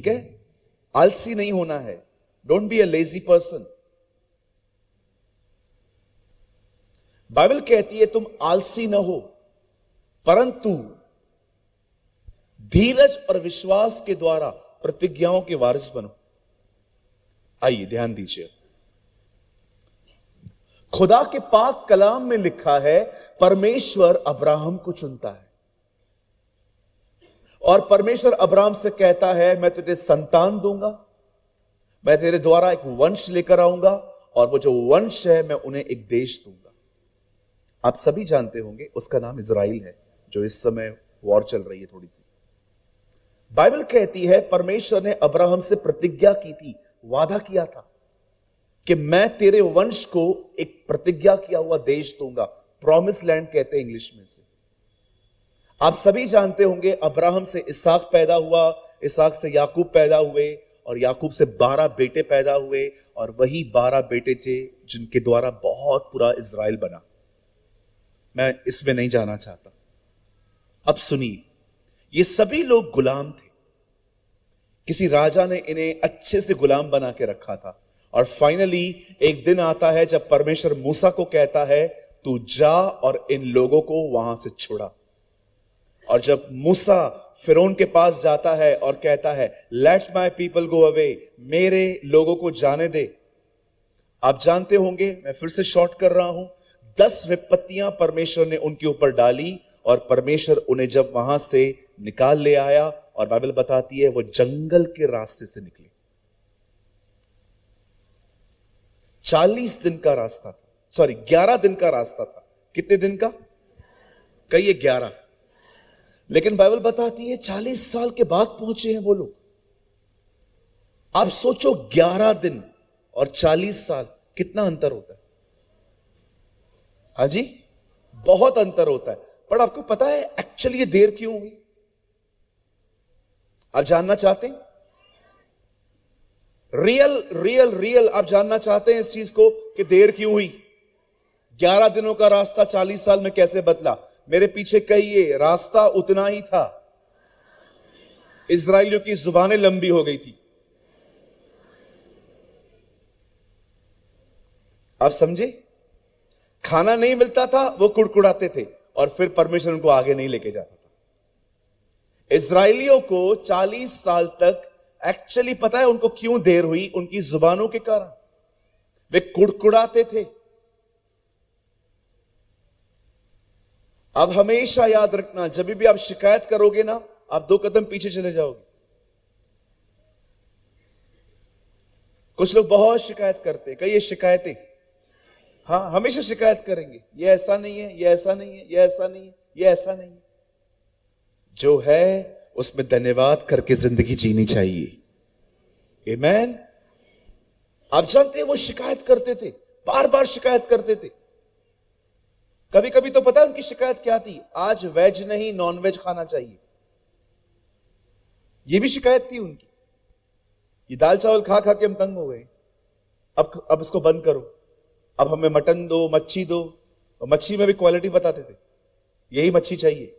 ठीक है, आलसी नहीं होना है। Don't be a lazy person. Bible कहती है तुम आलसी ना हो, परंतु धीरज और विश्वास के द्वारा प्रतिज्ञाओं के वारिस बनो। आइए ध्यान दीजिए, खुदा के पाक कलाम में लिखा है परमेश्वर अब्राहम को चुनता है और परमेश्वर अब्राहम से कहता है मैं तुझे संतान दूंगा, मैं तेरे द्वारा एक वंश लेकर आऊंगा और वो जो वंश है मैं उन्हें एक देश दूंगा। आप सभी जानते होंगे उसका नाम इजराइल है, जो इस समय वॉर चल रही है थोड़ी सी। बाइबल कहती है परमेश्वर ने अब्राहम से प्रतिज्ञा की थी, वादा किया था कि मैं तेरे वंश को एक प्रतिज्ञा किया हुआ देश दूंगा। प्रॉमिस लैंड कहते हैं इंग्लिश में से। आप सभी जानते होंगे अब्राहम से इसहाक पैदा हुआ, इसहाक से याकूब पैदा हुए और याकूब से 12 बेटे पैदा हुए और वही 12 बेटे थे जिनके द्वारा बहुत पूरा इजराइल बना। मैं इसमें नहीं जाना चाहता। अब सुनिए, ये सभी लोग गुलाम थे। किसी राजा ने इन्हें अच्छे से गुलाम बना के रखा था और फाइनली एक दिन आता है जब परमेश्वर मूसा को कहता है तू जा और इन लोगों को वहां से छुड़ा। और जब मूसा फिरौन के पास जाता है और कहता है let my people go away, मेरे लोगों को जाने दे। आप जानते होंगे, मैं फिर से शॉर्ट कर रहा हूं, 10 विपत्तियां परमेश्वर ने उनके ऊपर डाली और परमेश्वर उन्हें जब वहां से निकाल ले आया और बाइबल बताती है वो जंगल के रास्ते से निकले। 40 दिन का रास्ता था, सॉरी 11 दिन का रास्ता था। कितने दिन का? कहिए 11। लेकिन बाइबल बताती है 40 साल के बाद पहुंचे हैं वो लोग। आप सोचो 11 दिन और 40 साल कितना अंतर होता है। हाँ जी, बहुत अंतर होता है। पर आपको पता है एक्चुअली ये देर क्यों हुई? आप जानना चाहते हैं? रियल आप जानना चाहते हैं इस चीज को कि देर क्यों हुई? 11 दिनों का रास्ता 40 साल में कैसे बदला? मेरे पीछे कहिए, रास्ता उतना ही था, इजराइलियों की जुबानें लंबी हो गई थी। आप समझे? खाना नहीं मिलता था, वो कुड़कुड़ाते थे और फिर परमेश्वर उनको आगे नहीं लेके जाता था। इजराइलियों को 40 साल तक एक्चुअली पता है उनको क्यों देर हुई? उनकी जुबानों के कारण। वे कुड़कुड़ाते थे। अब हमेशा याद रखना, जब भी आप शिकायत करोगे ना, आप 2 कदम पीछे चले जाओगे। कुछ लोग बहुत शिकायत करते हैं, कई ये शिकायतें, हाँ हमेशा शिकायत करेंगे, ये ऐसा नहीं है, ये ऐसा नहीं है, ये ऐसा नहीं है, ये ऐसा नहीं है। जो है उसमें धन्यवाद करके जिंदगी जीनी चाहिए। आमीन। आप जानते हैं वो शिकायत करते थे, बार बार शिकायत करते थे। कभी कभी तो पता है उनकी शिकायत क्या थी? आज वेज नहीं नॉन वेज खाना चाहिए। ये भी शिकायत थी उनकी। ये दाल चावल खा खा के हम तंग हो गए, अब इसको बंद करो, अब हमें मटन दो, मच्छी दो। और मच्छी में भी क्वालिटी बताते थे, यही मच्छी चाहिए।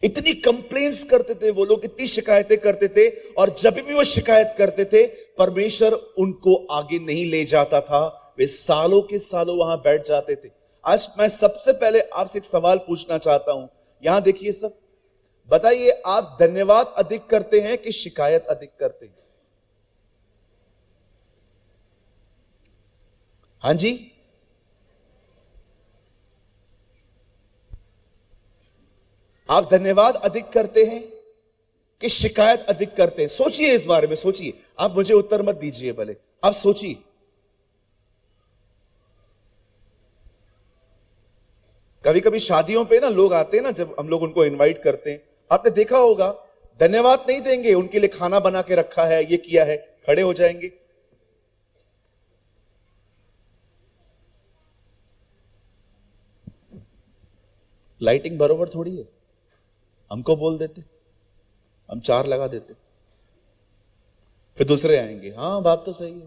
इतनी कंप्लेंट्स करते थे वो लोग, इतनी शिकायतें करते थे। और जब भी वो शिकायत करते थे परमेश्वर उनको आगे नहीं ले जाता था, वे सालों के सालों वहां बैठ जाते थे। आज मैं सबसे पहले आपसे एक सवाल पूछना चाहता हूं। यहां देखिए सब, बताइए आप धन्यवाद अधिक करते हैं कि शिकायत अधिक करते हैं? हां जी, आप धन्यवाद अधिक करते हैं कि शिकायत अधिक करते हैं? सोचिए इस बारे में, सोचिए। आप मुझे उत्तर मत दीजिए, भले आप सोचिए। कभी कभी शादियों पे ना लोग आते हैं ना, जब हम लोग उनको इनवाइट करते हैं, आपने देखा होगा धन्यवाद नहीं देंगे, उनके लिए खाना बना के रखा है, ये किया है, खड़े हो जाएंगे। लाइटिंग बरोबर थोड़ी है, हमको बोल देते, हम 4 लगा देते, फिर दूसरे आएंगे, हाँ बात तो सही है।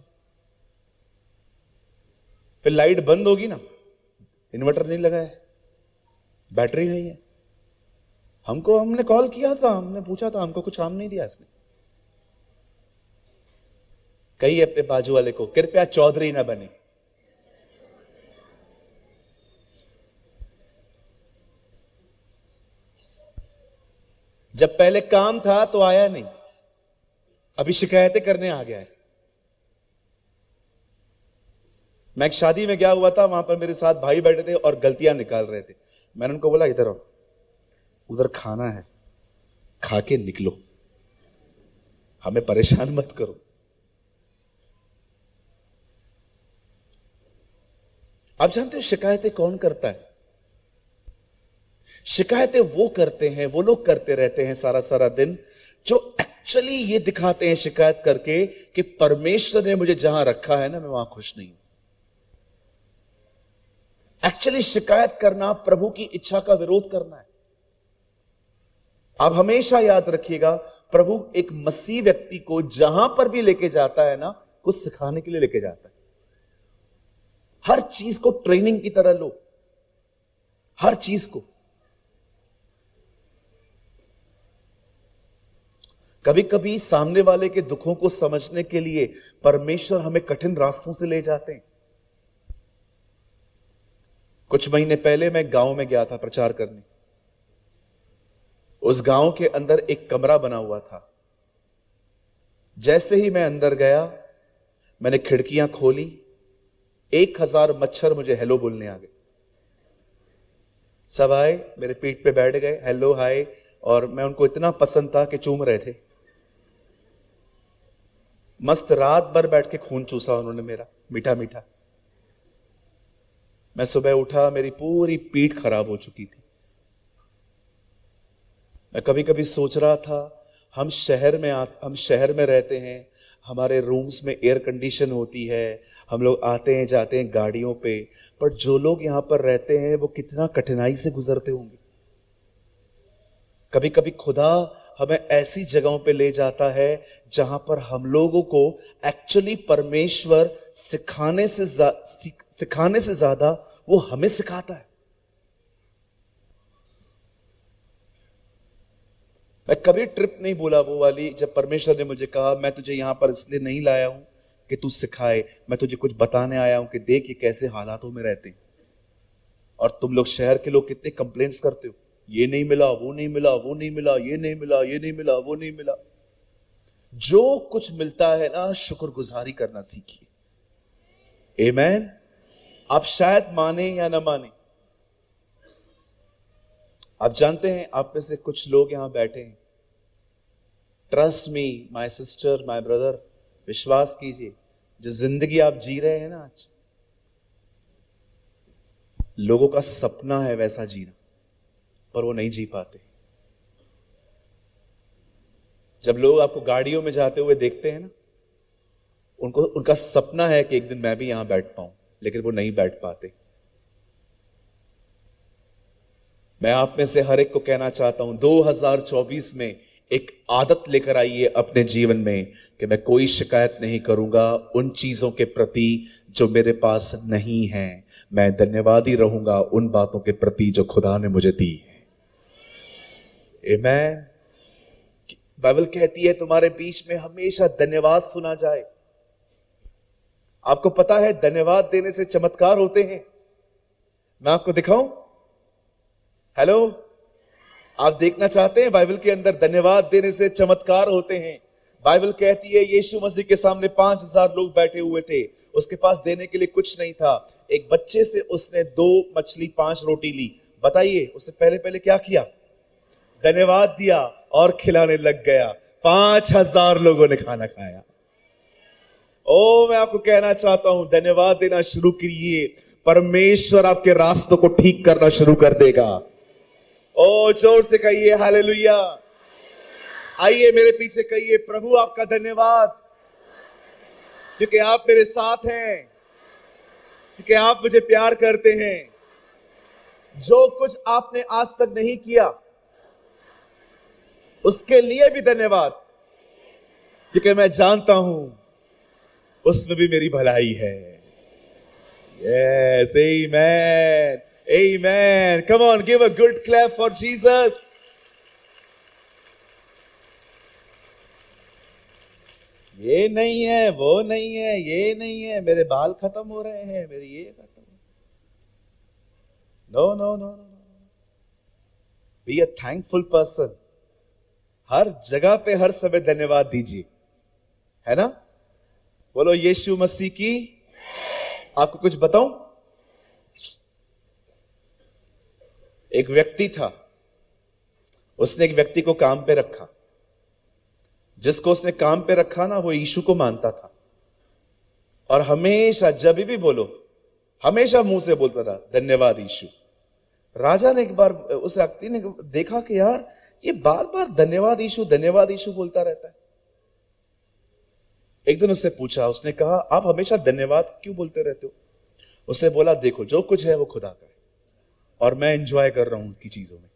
फिर लाइट बंद होगी ना, इन्वर्टर नहीं लगा है, बैटरी नहीं है, हमने कॉल किया था, हमने पूछा था, हमको कुछ काम नहीं दिया इसने। कहिए अपने बाजू वाले को, कृपया चौधरी ना बने। जब पहले काम था तो आया नहीं, अभी शिकायतें करने आ गया है। मैं एक शादी में गया हुआ था, वहां पर मेरे साथ भाई बैठे थे और गलतियां निकाल रहे थे। मैंने उनको बोला, इधर आओ, उधर खाना है, खा के निकलो, हमें परेशान मत करो। आप जानते हो शिकायतें कौन करता है? शिकायतें वो करते हैं, वो लोग करते रहते हैं सारा सारा दिन, जो एक्चुअली ये दिखाते हैं शिकायत करके कि परमेश्वर ने मुझे जहां रखा है ना, मैं वहां खुश नहीं हूं। एक्चुअली शिकायत करना प्रभु की इच्छा का विरोध करना है। आप हमेशा याद रखिएगा, प्रभु एक मसीह व्यक्ति को जहां पर भी लेके जाता है ना, कुछ सिखाने के लिए लेके जाता है। हर चीज को ट्रेनिंग की तरह लो, हर चीज को। कभी कभी सामने वाले के दुखों को समझने के लिए परमेश्वर हमें कठिन रास्तों से ले जाते हैं। कुछ महीने पहले मैं गांव में गया था प्रचार करने। उस गांव के अंदर एक कमरा बना हुआ था। जैसे ही मैं अंदर गया, मैंने खिड़कियां खोली, 1000 मच्छर मुझे हेलो बोलने आ गए। सब आए, मेरे पीठ पे बैठ गए, हेलो हाय, और मैं उनको इतना पसंद था कि चूम रहे थे। मस्त रात भर बैठ के खून चूसा उन्होंने मेरा, मीठा मीठा। मैं सुबह उठा, मेरी पूरी पीठ खराब हो चुकी थी। मैं कभी कभी सोच रहा था, हम शहर में रहते हैं, हमारे रूम्स में एयर कंडीशन होती है, हम लोग आते हैं जाते हैं गाड़ियों पे, पर जो लोग यहां पर रहते हैं वो कितना कठिनाई से गुजरते होंगे। कभी कभी खुदा हमें ऐसी जगहों पे ले जाता है जहां पर हम लोगों को एक्चुअली परमेश्वर सिखाने से ज्यादा वो हमें सिखाता है। मैं कभी ट्रिप नहीं भूला वो वाली, जब परमेश्वर ने मुझे कहा, मैं तुझे यहां पर इसलिए नहीं लाया हूं कि तू सिखाए, मैं तुझे कुछ बताने आया हूं कि देख ये कैसे हालातों में रहते हैं। और तुम लोग शहर के लोग कितने कंप्लेंट्स करते हो, ये नहीं मिला, वो नहीं मिला, वो नहीं मिला, ये नहीं मिला, ये नहीं मिला, वो नहीं मिला। जो कुछ मिलता है ना, शुक्रगुजारी करना सीखिए। आमीन। आप शायद माने या ना माने। आप जानते हैं, आप में से कुछ लोग यहां बैठे हैं, trust me my sister, my brother, विश्वास कीजिए, जो जिंदगी आप जी रहे हैं ना आज, लोगों का सपना है वैसा जीना, पर वो नहीं जी पाते। जब लोग आपको गाड़ियों में जाते हुए देखते हैं ना, उनका सपना है कि एक दिन मैं भी यहां बैठ पाऊं, लेकिन वो नहीं बैठ पाते। मैं आप में से हर एक को कहना चाहता हूं, 2024 में एक आदत लेकर आइए अपने जीवन में कि मैं कोई शिकायत नहीं करूंगा उन चीजों के प्रति जो मेरे पास नहीं है। मैं धन्यवादी रहूंगा उन बातों के प्रति जो खुदा ने मुझे दी है। आमीन। बाइबल कहती है तुम्हारे बीच में हमेशा धन्यवाद सुना जाए। आपको पता है धन्यवाद देने से चमत्कार होते हैं। मैं आपको दिखाऊं? हेलो, आप देखना चाहते हैं बाइबल के अंदर धन्यवाद देने से चमत्कार होते हैं? बाइबल कहती है यीशु मसीह के सामने 5000 लोग बैठे हुए थे, उसके पास देने के लिए कुछ नहीं था। एक बच्चे से उसने 2 मछली 5 रोटी ली। बताइए उससे पहले क्या किया? धन्यवाद दिया और खिलाने लग गया। 5000 लोगों ने खाना खाया। मैं आपको कहना चाहता हूं, धन्यवाद देना शुरू कीजिए, परमेश्वर आपके रास्तों को ठीक करना शुरू कर देगा। जोर से कहिए हालेलुया। आइए मेरे पीछे कहिए, प्रभु आपका धन्यवाद, क्योंकि आप मेरे साथ हैं, क्योंकि आप मुझे प्यार करते हैं। जो कुछ आपने आज तक नहीं किया उसके लिए भी धन्यवाद, क्योंकि मैं जानता हूं उसमें भी मेरी भलाई है। Yes, amen. Amen. Come on, give a good clap for Jesus. ये नहीं है, वो नहीं है, ये नहीं है, मेरे बाल खत्म हो रहे हैं, मेरे ये खत्म। No no no no, be a thankful person. हर जगह पे हर समय धन्यवाद दीजिए, है ना? बोलो यीशु मसीह की। आपको कुछ बताऊं? एक व्यक्ति था, उसने एक व्यक्ति को काम पे रखा। जिसको उसने काम पे रखा ना, वो यीशु को मानता था, और हमेशा जब भी बोलो, हमेशा मुंह से बोलता था धन्यवाद यीशु। राजा ने एक बार उस व्यक्ति ने देखा कि यार ये बार बार धन्यवाद यीशु बोलता रहता है। एक दिन उससे पूछा, उसने कहा आप हमेशा धन्यवाद क्यों बोलते रहते हो? उसने बोला देखो, जो कुछ है वो खुदा का है, और मैं एंजॉय कर रहा हूं उसकी चीजों में।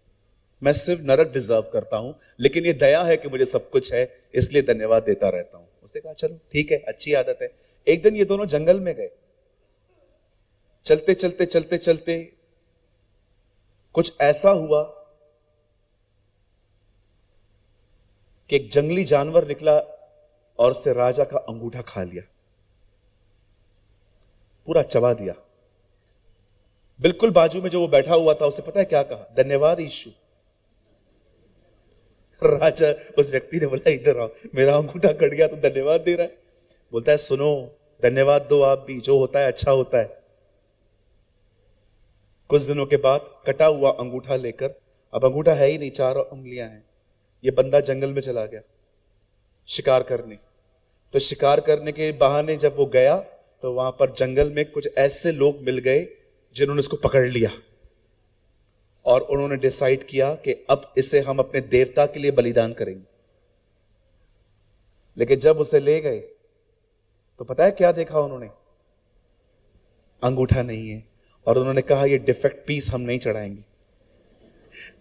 मैं सिर्फ नरक डिजर्व करता हूं, लेकिन ये दया है कि मुझे सब कुछ है, इसलिए धन्यवाद देता रहता हूं। उसने कहा चलो ठीक है, अच्छी आदत है। एक दिन ये दोनों जंगल में गए। चलते चलते चलते चलते कुछ ऐसा हुआ कि एक जंगली जानवर निकला और उससे राजा का अंगूठा खा लिया, पूरा चबा दिया। बिल्कुल बाजू में जो वो बैठा हुआ था, उसे पता है क्या कहा? धन्यवाद यीशु। राजा, उस व्यक्ति ने बोला इधर आओ, मेरा अंगूठा कट गया तो धन्यवाद दे रहा है। बोलता है सुनो, धन्यवाद दो आप भी, जो होता है अच्छा होता है। कुछ दिनों के बाद कटा हुआ अंगूठा लेकर, अब अंगूठा है ही नहीं, 4 उंगलियां हैं, ये बंदा जंगल में चला गया शिकार करने। तो शिकार करने के बहाने जब वो गया तो वहां पर जंगल में कुछ ऐसे लोग मिल गए जिन्होंने उसको पकड़ लिया, और उन्होंने डिसाइड किया कि अब इसे हम अपने देवता के लिए बलिदान करेंगे। लेकिन जब उसे ले गए तो पता है क्या देखा उन्होंने? अंगूठा नहीं है, और उन्होंने कहा ये डिफेक्ट पीस हम नहीं चढ़ाएंगे,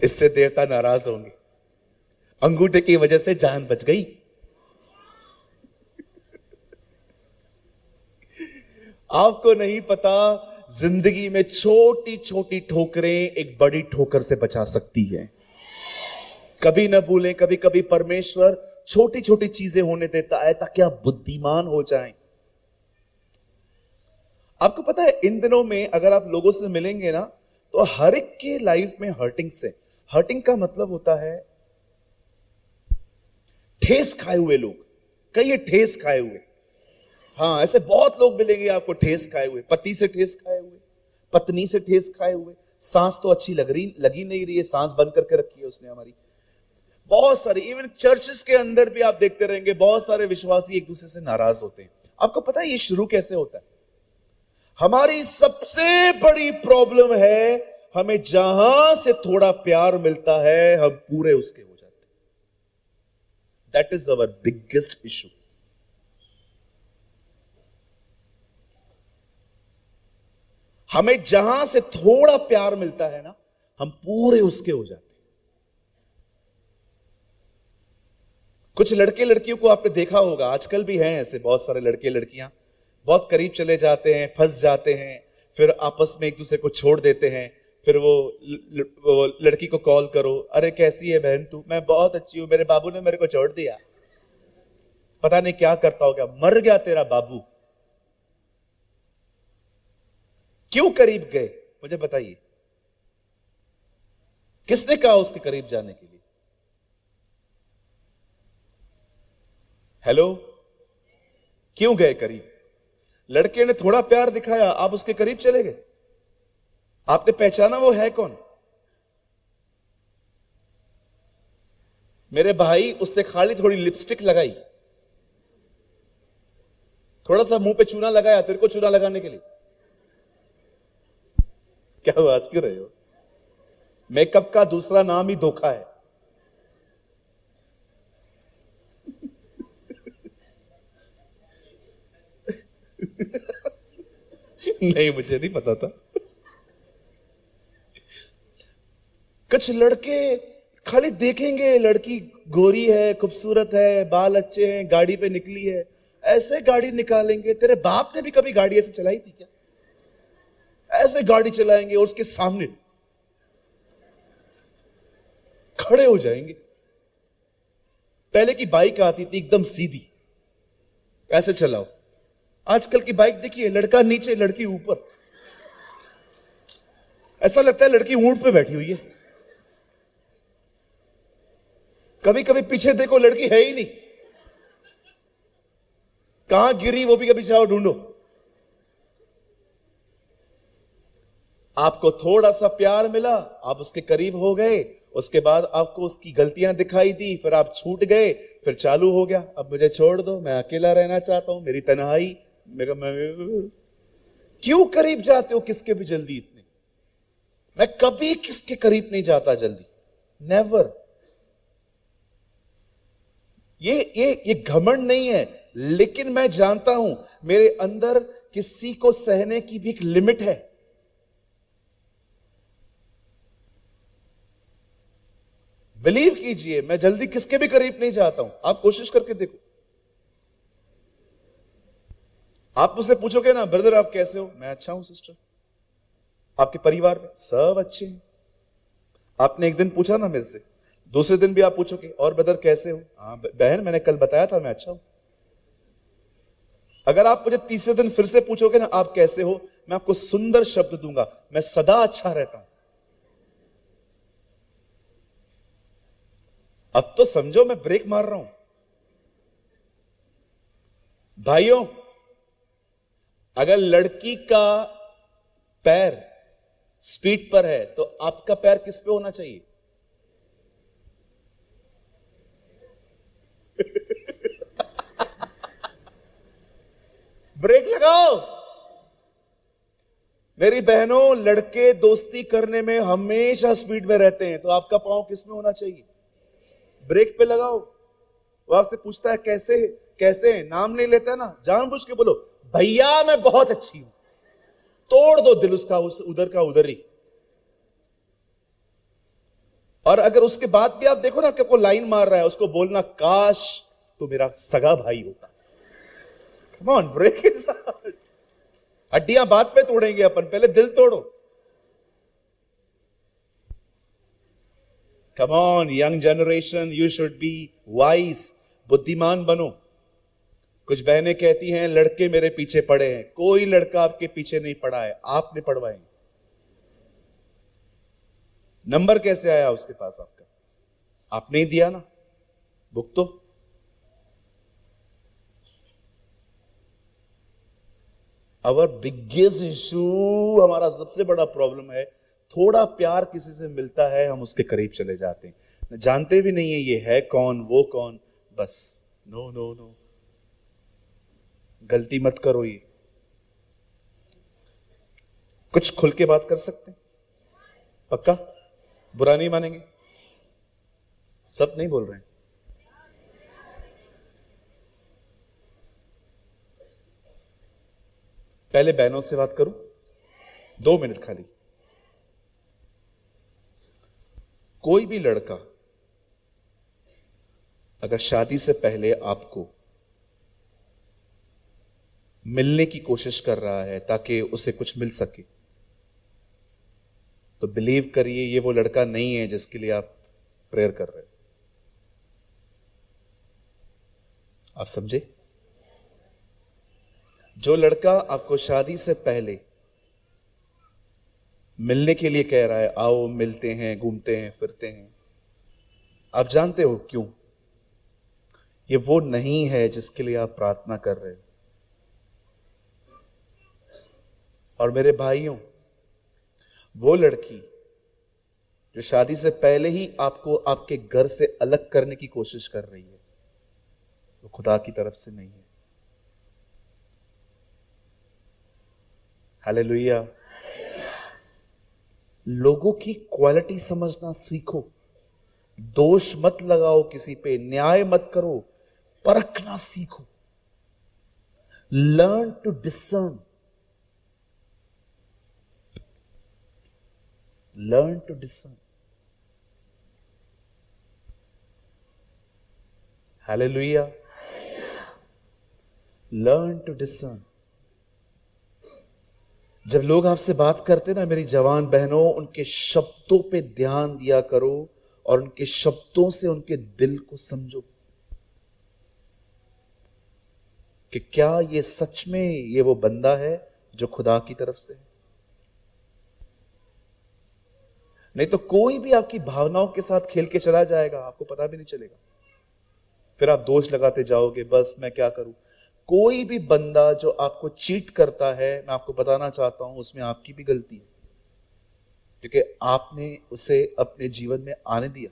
इससे देवता नाराज होंगे। अंगूठे की वजह से जान बच गई। आपको नहीं पता, जिंदगी में छोटी छोटी ठोकरें एक बड़ी ठोकर से बचा सकती है। कभी ना भूलें, कभी कभी परमेश्वर छोटी छोटी चीजें होने देता है ताकि आप बुद्धिमान हो जाएं। आपको पता है इन दिनों में अगर आप लोगों से मिलेंगे ना, तो हर एक के लाइफ में हर्टिंग से, हर्टिंग का मतलब होता है ठेस खाए हुए लोग। कई ये ठेस खाए हुए, हाँ ऐसे बहुत लोग मिलेंगे आपको ठेस खाए हुए। पति से ठेस खाए हुए, पत्नी से ठेस खाए हुए, सांस तो अच्छी लगी नहीं रही है, सांस बंद करके रखी है उसने हमारी। बहुत सारे, इवन चर्चेस के अंदर भी आप देखते रहेंगे, बहुत सारे विश्वासी एक दूसरे से नाराज होते हैं। आपको पता है ये शुरू कैसे होता है? हमारी सबसे बड़ी प्रॉब्लम है, हमें जहां से थोड़ा प्यार मिलता है हम पूरे उसके हो जाते हैं। That is our biggest issue. हमें जहां से थोड़ा प्यार मिलता है ना, हम पूरे उसके हो जाते हैं। कुछ लड़के लड़कियों को आपने देखा होगा, आजकल भी हैं ऐसे बहुत सारे लड़के लड़कियां, बहुत करीब चले जाते हैं, फंस जाते हैं, फिर आपस में एक दूसरे को छोड़ देते हैं। फिर वो लड़की को कॉल करो, अरे कैसी है बहन तू? मैं बहुत अच्छी हूं, मेरे बाबू ने मेरे को छोड़ दिया। पता नहीं क्या करता होगा, मर गया तेरा बाबू। क्यों करीब गए मुझे बताइए? किसने कहा उसके करीब जाने के लिए? हेलो, क्यों गए करीब? लड़के ने थोड़ा प्यार दिखाया, आप उसके करीब चले गए। आपने पहचाना वो है कौन? मेरे भाई, उसने खाली थोड़ी लिपस्टिक लगाई, थोड़ा सा मुंह पे चूना लगाया तेरे को चूना लगाने के लिए। क्या हुआ, हंस क्यों रहे हो? मेकअप का दूसरा नाम ही धोखा है। नहीं, मुझे नहीं पता था। कुछ लड़के खाली देखेंगे, लड़की गोरी है, खूबसूरत है, बाल अच्छे हैं, गाड़ी पे निकली है, ऐसे गाड़ी निकालेंगे। तेरे बाप ने भी कभी गाड़ी ऐसे चलाई थी क्या? ऐसे गाड़ी चलाएंगे और उसके सामने खड़े हो जाएंगे। पहले की बाइक आती थी एकदम सीधी, ऐसे चलाओ। आजकल की बाइक देखिए, लड़का नीचे लड़की ऊपर, ऐसा लगता है लड़की ऊंट पे बैठी हुई है। कभी कभी पीछे देखो, लड़की है ही नहीं, कहां गिरी वो भी कभी जाओ ढूंढो। आपको थोड़ा सा प्यार मिला, आप उसके करीब हो गए, उसके बाद आपको उसकी गलतियां दिखाई दी, फिर आप छूट गए, फिर चालू हो गया, अब मुझे छोड़ दो, मैं अकेला रहना चाहता हूं, मेरी तन्हाई, क्यों करीब जाते हो किसके भी जल्दी इतने? मैं कभी किसके करीब नहीं जाता जल्दी, नेवर। ये घमंड नहीं है, लेकिन मैं जानता हूं मेरे अंदर किसी को सहने की भी एक लिमिट है। बिलीव कीजिए, मैं जल्दी किसके भी करीब नहीं जाता हूं। आप कोशिश करके देखो। आप मुझसे पूछोगे ना, ब्रदर आप कैसे हो? मैं अच्छा हूं सिस्टर। आपके परिवार में सब अच्छे हैं? आपने एक दिन पूछा ना मेरे से, दूसरे दिन भी आप पूछोगे और ब्रदर कैसे हो? हाँ बहन, मैंने कल बताया था मैं अच्छा हूं। अगर आप मुझे तीसरे दिन फिर से पूछोगे ना आप कैसे हो, मैं आपको सुंदर शब्द दूंगा, मैं सदा अच्छा रहता हूं। अब तो समझो मैं ब्रेक मार रहा हूं। भाइयों, अगर लड़की का पैर स्पीड पर है तो आपका पैर किस पे होना चाहिए? ब्रेक लगाओ। मेरी बहनों, लड़के दोस्ती करने में हमेशा स्पीड में रहते हैं, तो आपका पांव किस में होना चाहिए? ब्रेक पे लगाओ। वो आपसे पूछता है कैसे कैसे, नाम नहीं लेता है ना, जानबूझ के बोलो भैया मैं बहुत अच्छी हूं, तोड़ दो दिल उसका, उधर का उधर ही। और अगर उसके बाद भी आप देखो ना कि आपको लाइन मार रहा है, उसको बोलना काश तो मेरा सगा भाई होता। Come on, break his heart. हड्डियां बाद पे तोड़ेंगे अपन, पहले दिल तोड़ो। Come on young generation, you should be wise, बुद्धिमान बनो। कुछ बहनें कहती हैं लड़के मेरे पीछे पड़े हैं। कोई लड़का आपके पीछे नहीं पड़ा है, आपने पड़वाए। नंबर कैसे आया उसके पास आपका? आपने ही दिया ना, भुगतो। आवर बिगेस्ट इशू, हमारा सबसे बड़ा प्रॉब्लम है, थोड़ा प्यार किसी से मिलता है हम उसके करीब चले जाते हैं, जानते भी नहीं है ये है कौन वो कौन, बस नो नो नो, गलती मत करो। ये कुछ खुल के बात कर सकते हैं? पक्का? बुरा नहीं मानेंगे? सब नहीं बोल रहे हैं। पहले बहनों से बात करूं, 2 मिनट खाली। कोई भी लड़का अगर शादी से पहले आपको मिलने की कोशिश कर रहा है ताकि उसे कुछ मिल सके, तो बिलीव करिए ये वो लड़का नहीं है जिसके लिए आप प्रेयर कर रहे हो। आप समझे? जो लड़का आपको शादी से पहले मिलने के लिए कह रहा है, आओ मिलते हैं, घूमते हैं, फिरते हैं, आप जानते हो क्यों? ये वो नहीं है जिसके लिए आप प्रार्थना कर रहे हो। और मेरे भाइयों, वो लड़की जो शादी से पहले ही आपको आपके घर से अलग करने की कोशिश कर रही है, वो खुदा की तरफ से नहीं है। हालेलुया। लोगों की क्वालिटी समझना सीखो। दोष मत लगाओ किसी पे, न्याय मत करो, परखना सीखो। Learn to discern, learn to discern. Hallelujah. Learn to discern. जब लोग आपसे बात करते ना, मेरी जवान बहनों, उनके शब्दों पे ध्यान दिया करो और उनके शब्दों से उनके दिल को समझो। कि क्या ये सच में ये वो बंदा है जो खुदा की तरफ से है। नहीं तो कोई भी आपकी भावनाओं के साथ खेल के चला जाएगा, आपको पता भी नहीं चलेगा। फिर आप दोष लगाते जाओगे, बस मैं क्या करूं। कोई भी बंदा जो आपको चीट करता है, मैं आपको बताना चाहता हूं, उसमें आपकी भी गलती है, क्योंकि आपने उसे अपने जीवन में आने दिया।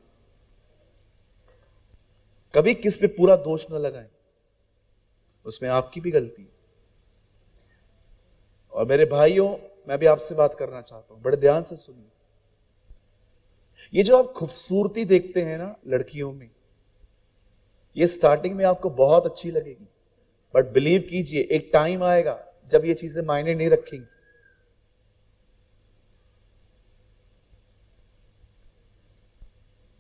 कभी किस पे पूरा दोष न लगाएं, उसमें आपकी भी गलती है। और मेरे भाइयों, मैं भी आपसे बात करना चाहता हूं, बड़े ध्यान से सुनिए। ये जो आप खूबसूरती देखते हैं ना लड़कियों में, ये स्टार्टिंग में आपको बहुत अच्छी लगेगी, बट बिलीव कीजिए एक टाइम आएगा जब ये चीजें मायने नहीं रखेंगी।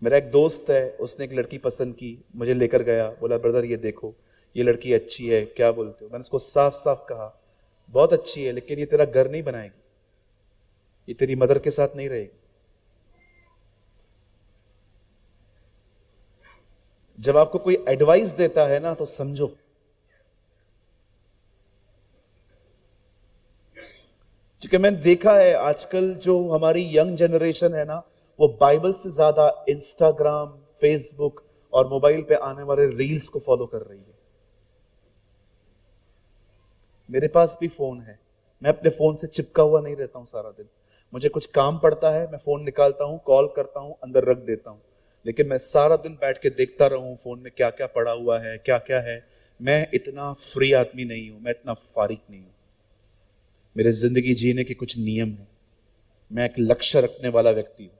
मेरा एक दोस्त है, उसने एक लड़की पसंद की, मुझे लेकर गया, बोला ब्रदर ये देखो ये लड़की अच्छी है, क्या बोलते हो। मैंने उसको साफ साफ कहा बहुत अच्छी है, लेकिन ये तेरा घर नहीं बनाएगी, ये तेरी मदर के साथ नहीं रहेगी। जब आपको कोई एडवाइस देता है ना तो समझो। क्योंकि मैंने देखा है आजकल जो हमारी यंग जनरेशन है ना, वो बाइबल से ज्यादा इंस्टाग्राम, फेसबुक और मोबाइल पे आने वाले रील्स को फॉलो कर रही है। मेरे पास भी फोन है, मैं अपने फोन से चिपका हुआ नहीं रहता हूं सारा दिन। मुझे कुछ काम पड़ता है, मैं फोन निकालता हूं, कॉल करता हूं, अंदर रख देता हूं, लेकिन मैं सारा दिन बैठ के देखता रहूं फोन में क्या क्या पड़ा हुआ है, क्या क्या है। मैं इतना फ्री आदमी नहीं हूं, मैं इतना फारिग नहीं हूं। मेरे जिंदगी जीने के कुछ नियम है, मैं एक लक्ष्य रखने वाला व्यक्ति हूं।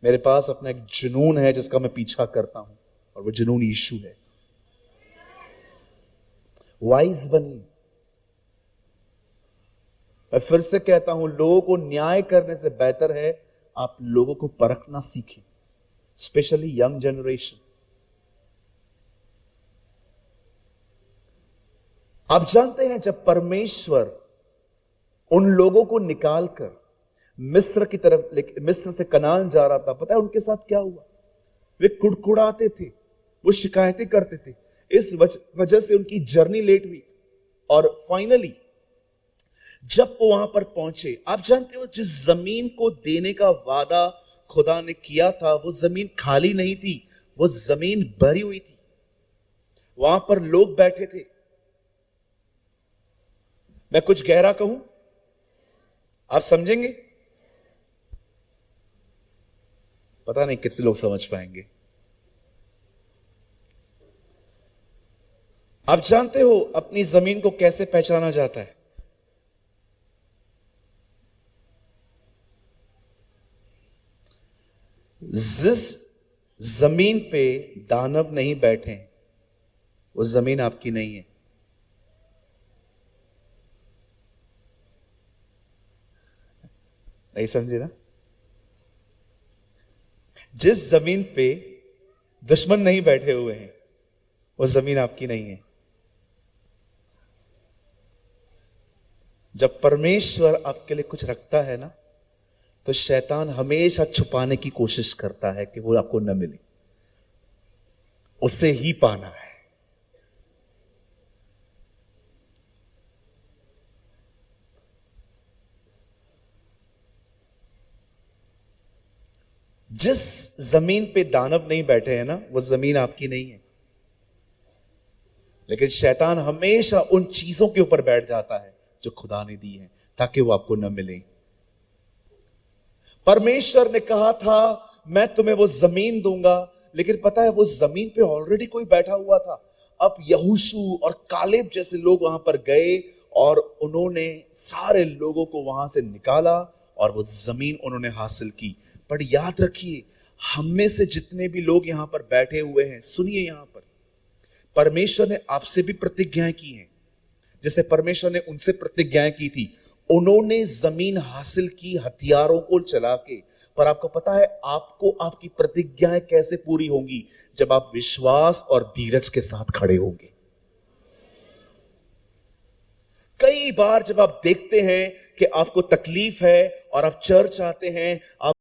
मेरे पास अपना एक जुनून है जिसका मैं पीछा करता हूं, और वो जुनून यीशु है। वाइज बनिए। मैं फिर से कहता हूं, लोगों को न्याय करने से बेहतर है आप लोगों को परखना सीखें, स्पेशली यंग जनरेशन। आप जानते हैं जब परमेश्वर उन लोगों को निकालकर मिस्र की तरफ, मिस्र से कनान जा रहा था, पता है उनके साथ क्या हुआ? वे कुड़कुड़ाते थे, वो शिकायतें करते थे, इस वजह से उनकी जर्नी लेट हुई। और फाइनली जब वो वहां पर पहुंचे, आप जानते हो जिस जमीन को देने का वादा खुदा ने किया था, वो जमीन खाली नहीं थी, वो जमीन भरी हुई थी। वहां पर लोग बैठे थे। मैं कुछ गहरा कहूं, आप समझेंगे? पता नहीं कितने लोग समझ पाएंगे। आप जानते हो अपनी जमीन को कैसे पहचाना जाता है? जिस जमीन पे दानव नहीं बैठे, वो जमीन आपकी नहीं है। नहीं समझे ना? जिस जमीन पे दुश्मन नहीं बैठे हुए हैं, वो जमीन आपकी नहीं है। जब परमेश्वर आपके लिए कुछ रखता है ना, तो शैतान हमेशा छुपाने की कोशिश करता है कि वो आपको न मिले, उसे ही पाना है। जिस जमीन पे दानव नहीं बैठे हैं ना, वो जमीन आपकी नहीं है। लेकिन शैतान हमेशा उन चीजों के ऊपर बैठ जाता है जो खुदा ने दी है, ताकि वो आपको न मिले। परमेश्वर ने कहा था मैं तुम्हें वो जमीन दूंगा, लेकिन पता है वो जमीन पे ऑलरेडी कोई बैठा हुआ था। अब यहोशू और कालेब जैसे लोग वहां पर गए और उन्होंने सारे लोगों को वहां से निकाला और वो जमीन उन्होंने हासिल की। पर याद रखिए, हम में से जितने भी लोग यहां पर बैठे हुए हैं, सुनिए, यहां पर परमेश्वर ने आपसे भी प्रतिज्ञाएं की हैं, जैसे परमेश्वर ने उनसे प्रतिज्ञाएं की थी। उन्होंने जमीन हासिल की हथियारों को चला के। पर आपको पता है आपको आपकी प्रतिज्ञाएं कैसे पूरी होंगी? जब आप विश्वास और धीरज के साथ खड़े होंगे। कई बार जब आप देखते हैं कि आपको तकलीफ है और आप चर्च आते हैं, आप